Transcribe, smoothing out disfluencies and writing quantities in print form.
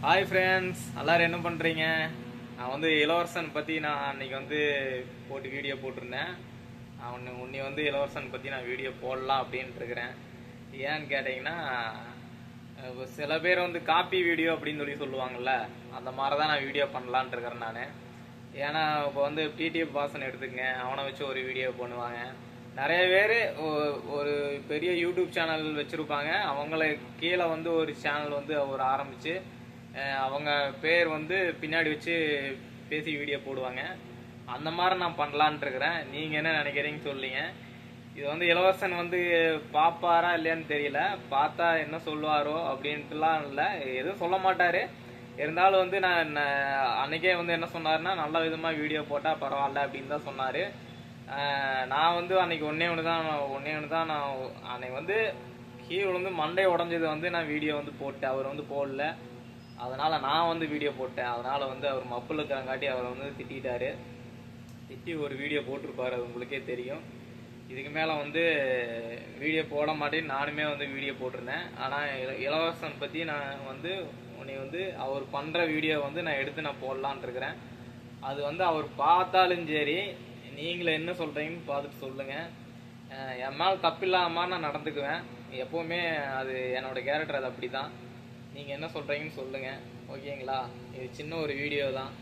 Hi friends, எல்லாரும் என்ன பண்ணுறீங்க? நான் வந்து இளவரசன் பற்றி நான் அன்றைக்கி வந்து வீடியோ போட்டிருந்தேன். உன்னை வந்து இளவரசன் பற்றி நான் வீடியோ போடலாம் அப்படின்ட்டு இருக்கிறேன். ஏன்னு கேட்டிங்கன்னா, சில பேர் வந்து காப்பி வீடியோ அப்படின்னு சொல்லுவாங்கள்ல, அந்த மாதிரி தான் நான் வீடியோ பண்ணலான்ட்டு இருக்கிறேன் நான். ஏன்னா இப்போ வந்து டிடிஎஃப் வாசன் எடுத்துக்கங்க, அவனை வச்சு ஒரு வீடியோ பண்ணுவாங்க. நிறைய பேர் ஒரு பெரிய யூடியூப் சேனல் வச்சுருப்பாங்க. அவங்கள கீழே வந்து ஒரு சேனல் வந்து அவர் ஆரம்பித்து அவங்க பேர் வந்து பின்னாடி வச்சு பேசி வீடியோ போடுவாங்க. அந்த மாதிரி நான் பண்ணலான்ட்டு இருக்கிறேன். நீங்கள் என்ன நினைக்கிறீங்க சொல்லிங்க. இது வந்து இளவரசன் வந்து பார்ப்பாரா இல்லையான்னு தெரியல. பார்த்தா என்ன சொல்லுவாரோ அப்படின்ட்டுலாம் இல்லை, எதுவும் சொல்ல மாட்டார். இருந்தாலும் வந்து நான் அன்னைக்கே வந்து என்ன சொன்னார்னா, நல்ல விதமாக வீடியோ போட்டால் பரவாயில்ல அப்படின்னு தான் சொன்னார். நான் வந்து அன்னைக்கு ஒன்றே ஒன்று தான் நான் அன்னைக்கு வந்து கீழே வந்து மண்டை உடஞ்சது வந்து நான் வீடியோ வந்து போட்டேன். அவர் வந்து போடல, அதனால் நான் வந்து வீடியோ போட்டேன். அதனால் வந்து அவர் மப்பில் இருக்கிறங்காட்டி அவரை வந்து திட்டாரு. திட்டி ஒரு வீடியோ போட்டிருப்பார், அது உங்களுக்கே தெரியும். இதுக்கு மேலே வந்து வீடியோ போட மாட்டேன்னு நானுமே வந்து வீடியோ போட்டிருந்தேன். ஆனால் இளவரசன் பற்றி நான் வந்து உன்னை வந்து அவர் பண்ணுற வீடியோ வந்து நான் எடுத்து நான் போடலான் இருக்கிறேன். அது வந்து அவர் பார்த்தாலும் சரி, நீங்களே என்ன சொல்கிறீங்கன்னு பார்த்துட்டு சொல்லுங்கள். என் மேலே தப்பில்லாமல் நான் நடந்துக்குவேன் எப்போவுமே. அது என்னோடய கேரக்டர், அது அப்படி தான். நீங்கள் என்ன சொல்கிறீங்கன்னு சொல்லுங்கள், ஓகேங்களா? இது சின்ன ஒரு வீடியோ தான்.